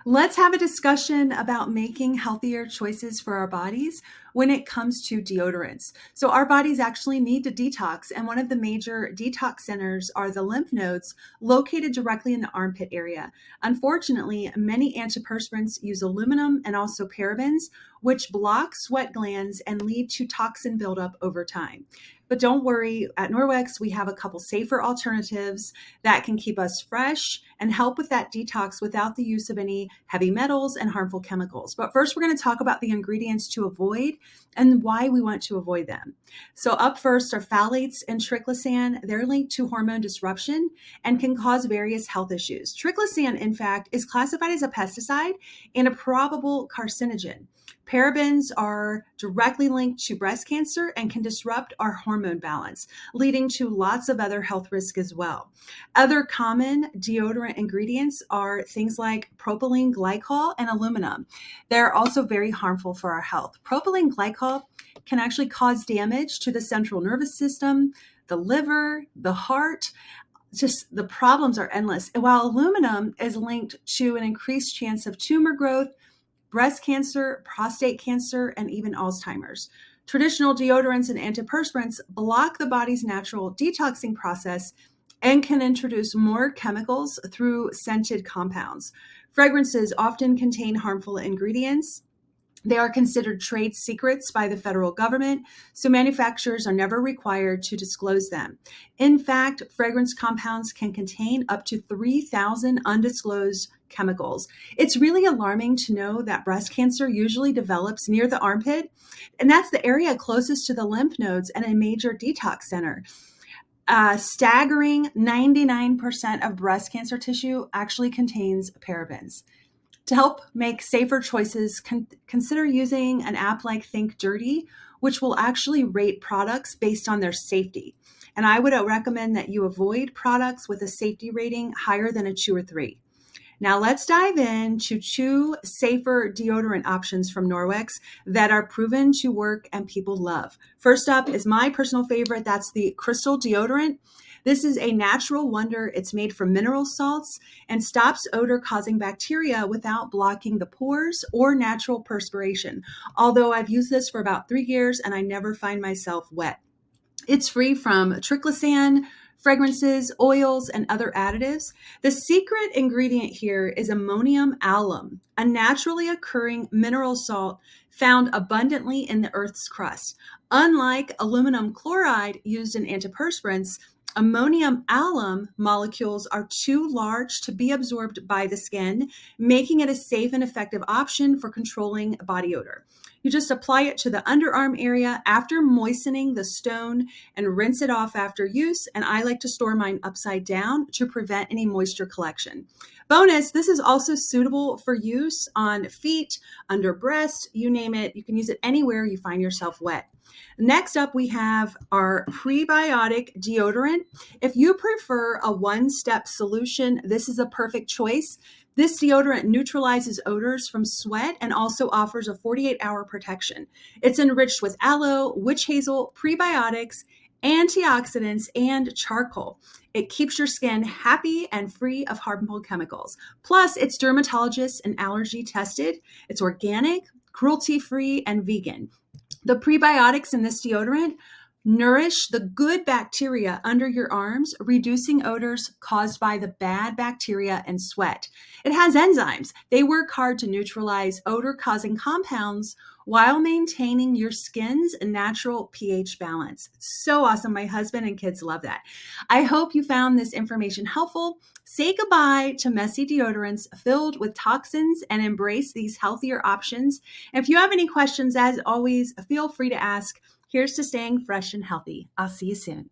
Let's have a discussion about making healthier choices for our bodies when it comes to deodorants. So, our bodies actually need to detox, and one of the major detox centers are the lymph nodes located directly in the armpit area. Unfortunately, many antiperspirants use aluminum and also parabens, which block sweat glands and lead to toxin buildup over time. But don't worry, at Norwex, we have a couple safer alternatives that can keep us fresh and help with that detox without the use of any heavy metals and harmful chemicals. But first, we're going to talk about the ingredients to avoid and why we want to avoid them. So, up first are phthalates and triclosan. They're linked to hormone disruption and can cause various health issues. Triclosan, in fact, is classified as a pesticide and a probable carcinogen. Parabens are directly linked to breast cancer and can disrupt our hormone balance, leading to lots of other health risks as well. Other common deodorant ingredients are things like propylene glycol and aluminum. They're also very harmful for our health. Propylene glycol can actually cause damage to the central nervous system, the liver, the heart. Just the problems are endless. And while aluminum is linked to an increased chance of tumor growth, breast cancer, prostate cancer, and even Alzheimer's. Traditional deodorants and antiperspirants block the body's natural detoxing process and can introduce more chemicals through scented compounds. Fragrances often contain harmful ingredients. They are considered trade secrets by the federal government, so manufacturers are never required to disclose them. In fact, fragrance compounds can contain up to 3,000 undisclosed chemicals. It's really alarming to know that breast cancer usually develops near the armpit, and that's the area closest to the lymph nodes and a major detox center. A staggering 99% of breast cancer tissue actually contains parabens. To help make safer choices, consider using an app like Think Dirty, which will actually rate products based on their safety. And I would recommend that you avoid products with a safety rating higher than a 2 or 3. Now let's dive into 2 safer deodorant options from Norwex that are proven to work and people love. First up is my personal favorite. That's the Crystal Deodorant. This is a natural wonder. It's made from mineral salts and stops odor-causing bacteria without blocking the pores or natural perspiration. Although I've used this for about 3 years and I never find myself wet. It's free from triclosan, fragrances, oils, and other additives. The secret ingredient here is ammonium alum, a naturally occurring mineral salt found abundantly in the Earth's crust. Unlike aluminum chloride used in antiperspirants, ammonium alum molecules are too large to be absorbed by the skin, making it a safe and effective option for controlling body odor. You just apply it to the underarm area after moistening the stone and rinse it off after use. And I like to store mine upside down to prevent any moisture collection. Bonus, this is also suitable for use on feet, under breast, you name it. You can use it anywhere you find yourself wet. Next up, we have our prebiotic deodorant. If you prefer a one-step solution, this is a perfect choice. This deodorant neutralizes odors from sweat and also offers a 48-hour protection. It's enriched with aloe, witch hazel, prebiotics, antioxidants, and charcoal. It keeps your skin happy and free of harmful chemicals. Plus, it's dermatologist and allergy tested. It's organic, cruelty-free, and vegan. The prebiotics in this deodorant nourish the good bacteria under your arms, reducing odors caused by the bad bacteria and sweat. It has enzymes. They work hard to neutralize odor-causing compounds while maintaining your skin's natural pH balance. It's so awesome. My husband and kids love that. I hope you found this information helpful. Say goodbye to messy deodorants filled with toxins and embrace these healthier options. If you have any questions, as always, feel free to ask. Here's to staying fresh and healthy. I'll see you soon.